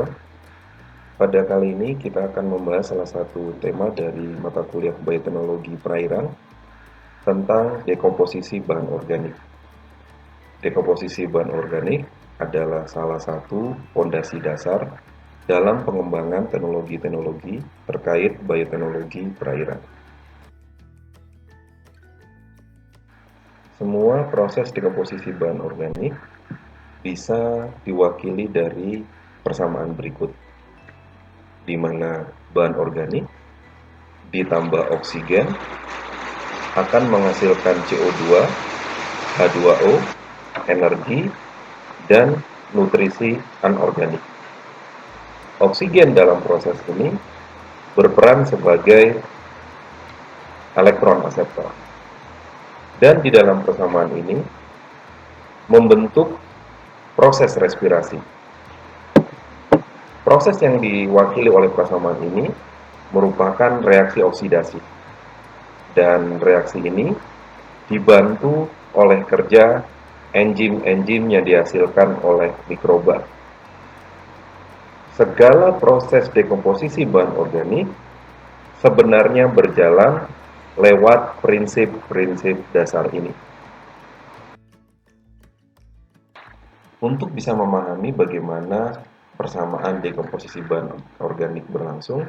mahasiswa. Pada kali ini kita akan membahas salah satu tema dari mata kuliah Bioteknologi Perairan tentang dekomposisi bahan organik. Dekomposisi bahan organik adalah salah satu fondasi dasar dalam pengembangan teknologi-teknologi terkait bioteknologi perairan. Semua proses dekomposisi bahan organik bisa diwakili dari persamaan berikut, di mana bahan organik ditambah oksigen akan menghasilkan CO2, H2O, energi, dan nutrisi anorganik. Oksigen dalam proses ini berperan sebagai elektron akseptor. Dan di dalam persamaan ini membentuk proses respirasi. Proses yang diwakili oleh persamaan ini merupakan reaksi oksidasi. Dan reaksi ini dibantu oleh kerja enzim-enzim yang dihasilkan oleh mikroba. Segala proses dekomposisi bahan organik sebenarnya berjalan lewat prinsip-prinsip dasar ini. Untuk bisa memahami bagaimana persamaan dekomposisi bahan organik berlangsung,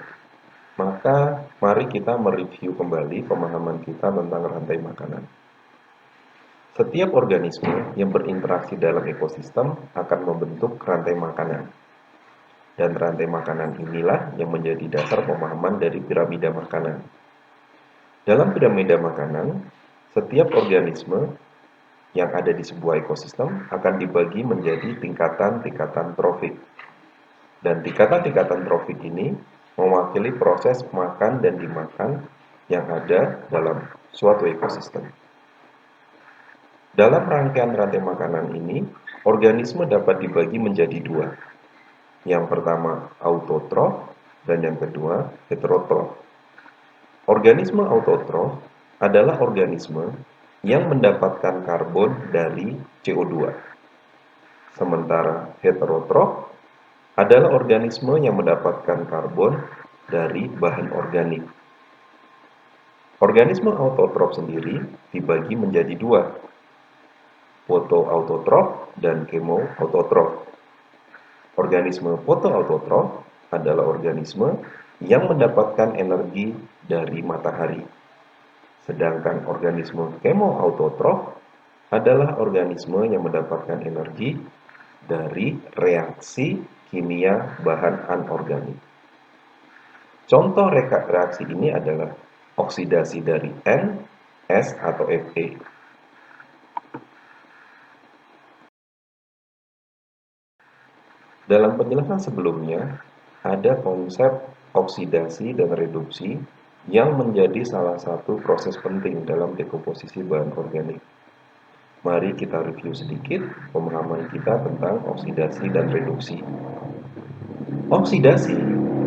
maka mari kita mereview kembali pemahaman kita tentang rantai makanan. Setiap organisme yang berinteraksi dalam ekosistem akan membentuk rantai makanan. Dan rantai makanan inilah yang menjadi dasar pemahaman dari piramida makanan. Dalam piramida makanan, setiap organisme yang ada di sebuah ekosistem akan dibagi menjadi tingkatan-tingkatan trofik. Dan tingkatan-tingkatan trofik ini mewakili proses makan dan dimakan yang ada dalam suatu ekosistem. Dalam rangkaian rantai makanan ini, organisme dapat dibagi menjadi dua. Yang pertama autotrof dan yang kedua heterotrof. Organisme autotrof adalah organisme yang mendapatkan karbon dari CO2. Sementara heterotrof adalah organisme yang mendapatkan karbon dari bahan organik. Organisme autotrof sendiri dibagi menjadi dua, fotoautotrof dan kemoautotrof. Organisme fotoautotrof adalah organisme yang mendapatkan energi dari matahari. Sedangkan organisme kemoautotrof adalah organisme yang mendapatkan energi dari reaksi kimia bahan anorganik. Contoh reaksi ini adalah oksidasi dari N, S atau Fe. Dalam penjelasan sebelumnya, ada konsep oksidasi dan reduksi yang menjadi salah satu proses penting dalam dekomposisi bahan organik. Mari kita review sedikit pemahaman kita tentang oksidasi dan reduksi. Oksidasi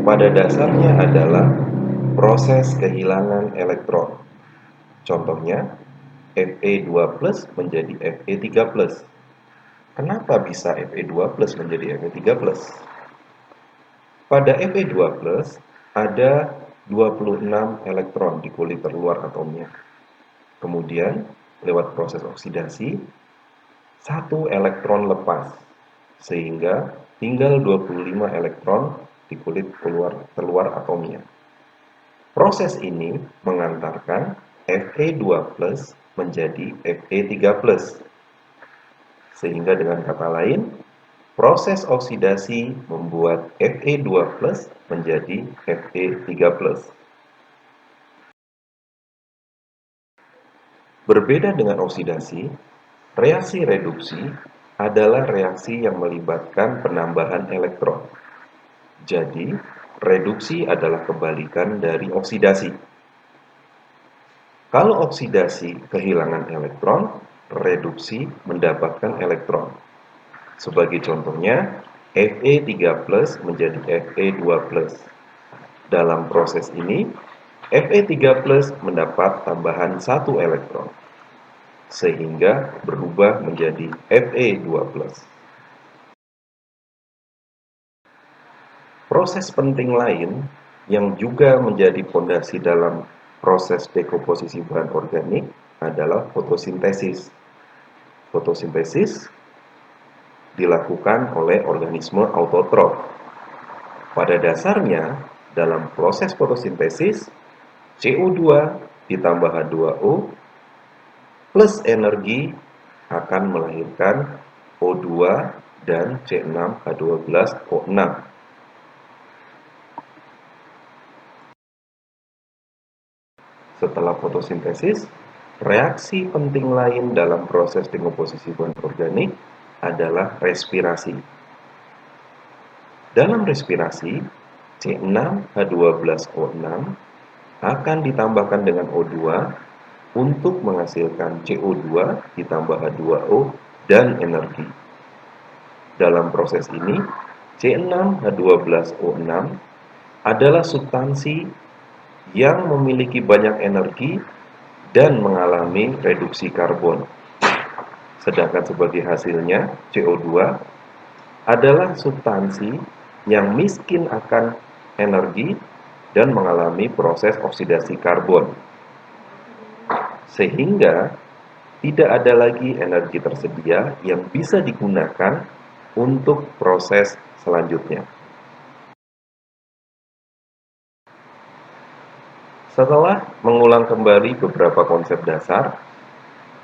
pada dasarnya adalah proses kehilangan elektron. Contohnya, Fe2+ menjadi Fe3+. Kenapa bisa Fe2+ menjadi Fe3+? Pada Fe2+, ada 26 elektron di kulit terluar atomnya. Kemudian, lewat proses oksidasi, satu elektron lepas, sehingga tinggal 25 elektron di kulit terluar atomnya. Proses ini mengantarkan Fe2+ menjadi Fe3+. Sehingga dengan kata lain, proses oksidasi membuat Fe2+ menjadi Fe3+. Berbeda dengan oksidasi, reaksi reduksi adalah reaksi yang melibatkan penambahan elektron. Jadi, reduksi adalah kebalikan dari oksidasi. Kalau oksidasi kehilangan elektron, reduksi mendapatkan elektron. Sebagai contohnya, Fe3+ menjadi Fe2+. Dalam proses ini, Fe3+ mendapat tambahan 1 elektron, sehingga berubah menjadi Fe2+. Proses penting lain yang juga menjadi fondasi dalam proses dekomposisi bahan organik adalah fotosintesis. Fotosintesis dilakukan oleh organisme autotrof. Pada dasarnya, dalam proses fotosintesis, CO2 ditambah H2O plus energi akan melahirkan O2 dan C6H12O6. Setelah fotosintesis, reaksi penting lain dalam proses dekomposisi bahan organik adalah respirasi. Dalam respirasi, C6H12O6 akan ditambahkan dengan O2 untuk menghasilkan CO2 ditambah H2O dan energi. Dalam proses ini, C6H12O6 adalah substansi yang memiliki banyak energi dan mengalami reduksi karbon. Sedangkan sebagai hasilnya, CO2 adalah substansi yang miskin akan energi dan mengalami proses oksidasi karbon. Sehingga tidak ada lagi energi tersedia yang bisa digunakan untuk proses selanjutnya. Setelah mengulang kembali beberapa konsep dasar,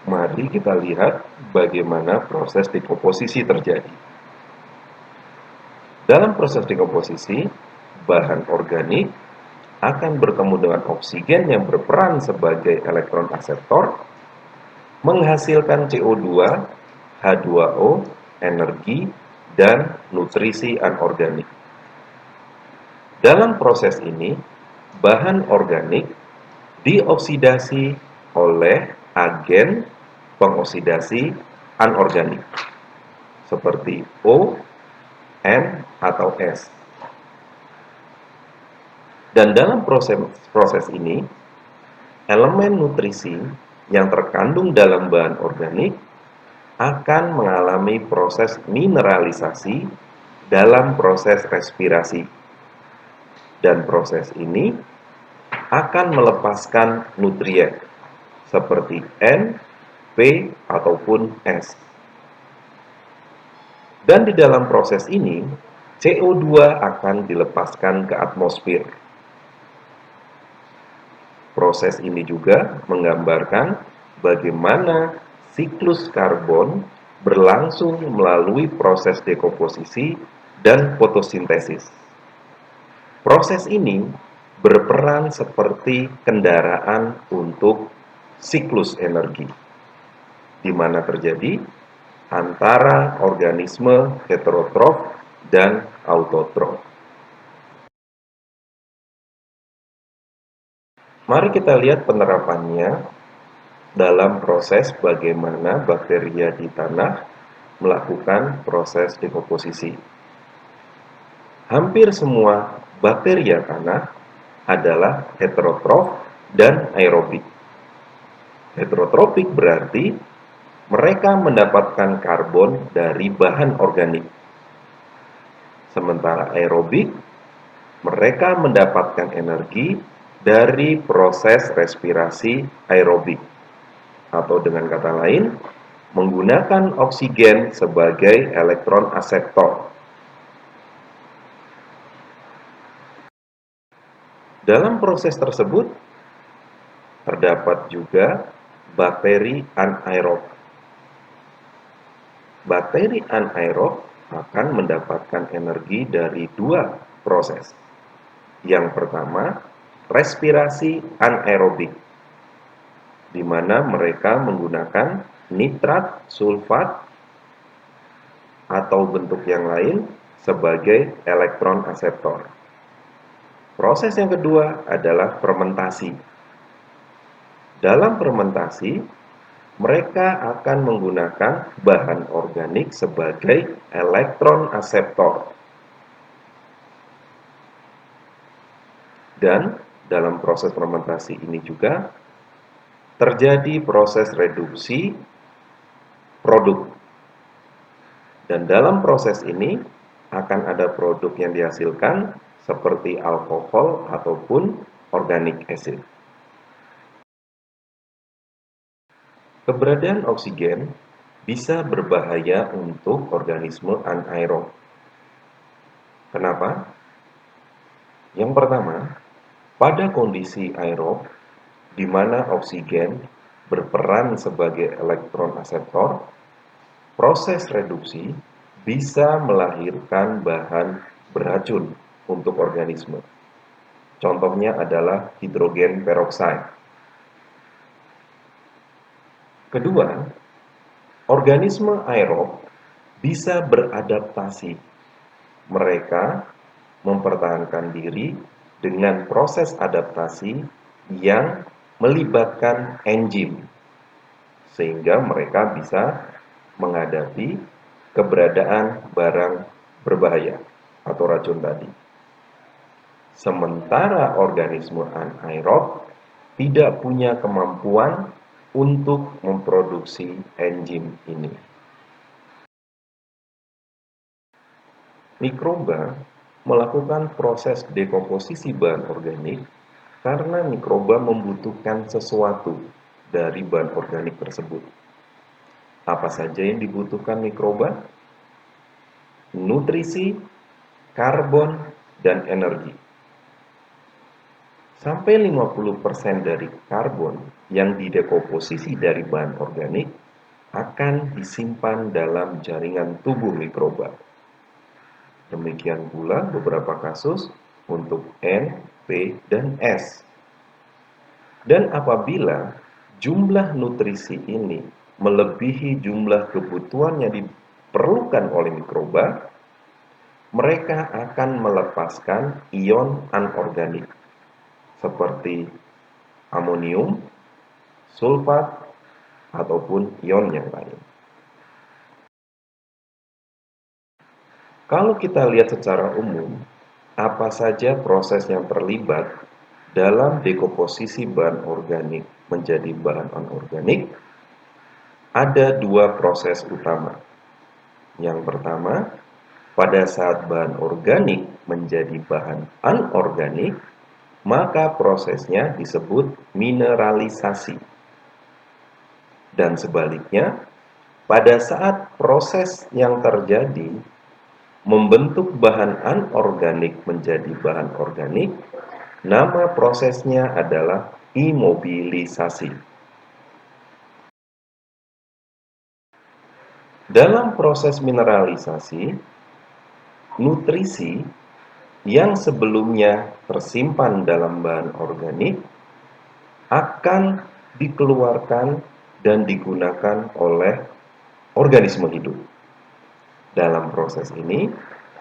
mari kita lihat bagaimana proses dekomposisi terjadi. Dalam proses dekomposisi, bahan organik akan bertemu dengan oksigen yang berperan sebagai elektron akseptor, menghasilkan CO2, H2O, energi, dan nutrisi anorganik. Dalam proses ini, bahan organik dioksidasi oleh agen pengoksidasi anorganik seperti O, N, atau S. Dan dalam proses ini, elemen nutrisi yang terkandung dalam bahan organik akan mengalami proses mineralisasi dalam proses respirasi. Dan proses ini akan melepaskan nutrien seperti N, P, ataupun S. Dan di dalam proses ini, CO2 akan dilepaskan ke atmosfer. Proses ini juga menggambarkan bagaimana siklus karbon berlangsung melalui proses dekomposisi dan fotosintesis. Proses ini berperan seperti kendaraan untuk siklus energi, di mana terjadi antara organisme heterotrof dan autotrof. Mari kita lihat penerapannya dalam proses bagaimana bakteria di tanah melakukan proses dekomposisi. Hampir semua bakteria tanah adalah heterotrof dan aerobik. Heterotropik berarti mereka mendapatkan karbon dari bahan organik. Sementara aerobik, mereka mendapatkan energi dari proses respirasi aerobik. Atau dengan kata lain, menggunakan oksigen sebagai elektron akseptor. Dalam proses tersebut, terdapat juga bakteri anaerob. Bakteri anaerob akan mendapatkan energi dari dua proses. Yang pertama, respirasi anaerobik, di mana mereka menggunakan nitrat, sulfat, atau bentuk yang lain sebagai elektron akseptor. Proses yang kedua adalah fermentasi. Dalam fermentasi, mereka akan menggunakan bahan organik sebagai elektron akseptor. Dan dalam proses fermentasi ini juga terjadi proses reduksi produk. Dan dalam proses ini, akan ada produk yang dihasilkan seperti alkohol ataupun organic acid. Keberadaan oksigen bisa berbahaya untuk organisme anaerob. Kenapa? Yang pertama, pada kondisi aerob, di mana oksigen berperan sebagai elektron akseptor, proses reduksi bisa melahirkan bahan beracun untuk organisme. Contohnya adalah hidrogen peroksida. Kedua, organisme aerob bisa beradaptasi. Mereka mempertahankan diri dengan proses adaptasi yang melibatkan enzim, sehingga mereka bisa menghadapi keberadaan barang berbahaya atau racun tadi. Sementara organisme anaerob tidak punya kemampuan untuk memproduksi enzim ini. Mikroba melakukan proses dekomposisi bahan organik karena mikroba membutuhkan sesuatu dari bahan organik tersebut. Apa saja yang dibutuhkan mikroba? Nutrisi, karbon, dan energi. Sampai 50% dari karbon yang didekomposisi dari bahan organik akan disimpan dalam jaringan tubuh mikroba. Demikian pula beberapa kasus untuk N, P, dan S. Dan apabila jumlah nutrisi ini melebihi jumlah kebutuhan yang diperlukan oleh mikroba, mereka akan melepaskan ion anorganik seperti amonium, sulfat, ataupun ion yang lain. Kalau kita lihat secara umum, apa saja proses yang terlibat dalam dekomposisi bahan organik menjadi bahan anorganik? Ada dua proses utama. Yang pertama, pada saat bahan organik menjadi bahan anorganik, maka prosesnya disebut mineralisasi. Dan sebaliknya, pada saat proses yang terjadi membentuk bahan anorganik menjadi bahan organik, nama prosesnya adalah imobilisasi. Dalam proses mineralisasi, nutrisi yang sebelumnya tersimpan dalam bahan organik akan dikeluarkan dan digunakan oleh organisme hidup. Dalam proses ini,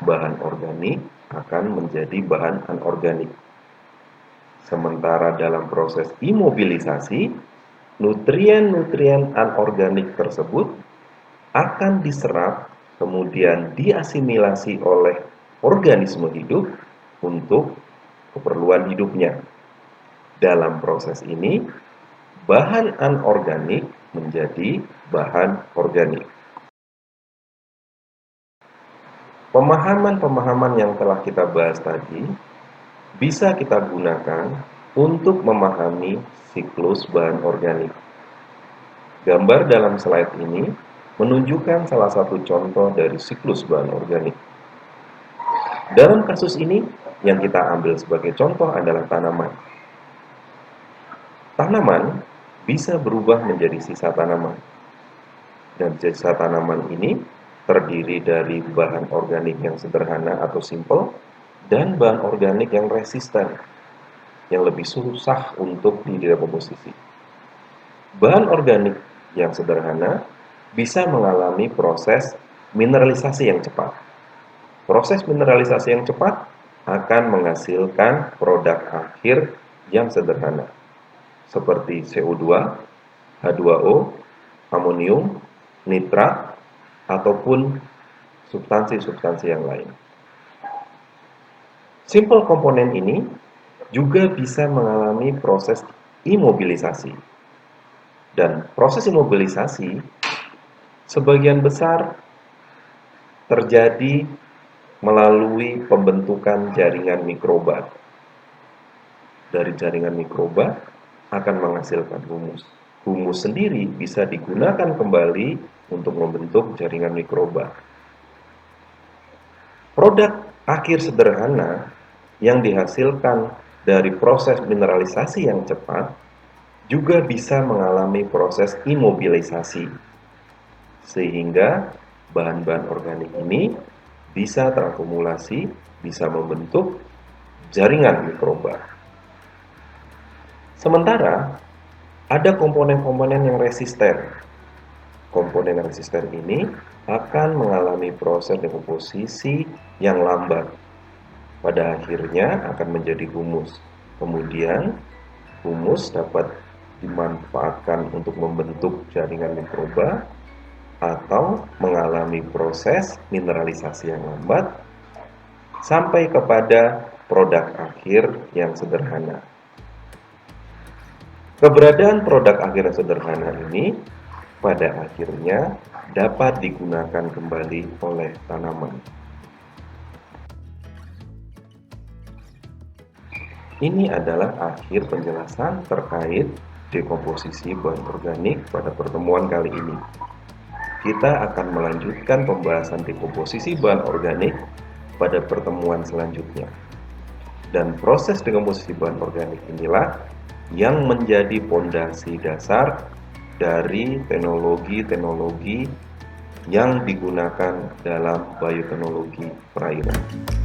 bahan organik akan menjadi bahan anorganik. Sementara dalam proses imobilisasi, nutrien-nutrien anorganik tersebut akan diserap, kemudian diasimilasi oleh organisme hidup untuk keperluan hidupnya. Dalam proses ini, bahan anorganik menjadi bahan organik. Pemahaman-pemahaman yang telah kita bahas tadi bisa kita gunakan untuk memahami siklus bahan organik. Gambar dalam slide ini menunjukkan salah satu contoh dari siklus bahan organik. Dalam kasus ini, yang kita ambil sebagai contoh adalah tanaman. Tanaman bisa berubah menjadi sisa tanaman. Dan sisa tanaman ini terdiri dari bahan organik yang sederhana atau simple dan bahan organik yang resisten, yang lebih susah untuk didekomposisi. Bahan organik yang sederhana bisa mengalami proses mineralisasi yang cepat. Proses mineralisasi yang cepat akan menghasilkan produk akhir yang sederhana, seperti CO2, H2O, amonium, nitrat, ataupun substansi-substansi yang lain. Simple komponen ini juga bisa mengalami proses imobilisasi. Dan proses imobilisasi sebagian besar terjadi melalui pembentukan jaringan mikroba. Dari jaringan mikroba akan menghasilkan humus. Humus sendiri bisa digunakan kembali untuk membentuk jaringan mikroba. Produk akhir sederhana yang dihasilkan dari proses mineralisasi yang cepat juga bisa mengalami proses imobilisasi, sehingga bahan-bahan organik ini bisa terakumulasi, bisa membentuk jaringan mikroba. Sementara ada komponen-komponen yang resisten. Komponen resisten ini akan mengalami proses dekomposisi yang lambat. Pada akhirnya akan menjadi humus. Kemudian humus dapat dimanfaatkan untuk membentuk jaringan mikroba atau mengalami proses mineralisasi yang lambat sampai kepada produk akhir yang sederhana. Keberadaan produk akhir yang sederhana ini pada akhirnya dapat digunakan kembali oleh tanaman. Ini adalah akhir penjelasan terkait dekomposisi bahan organik pada pertemuan kali ini. Kita akan melanjutkan pembahasan dekomposisi bahan organik pada pertemuan selanjutnya. Dan proses dekomposisi bahan organik inilah yang menjadi fondasi dasar dari teknologi-teknologi yang digunakan dalam bioteknologi perairan.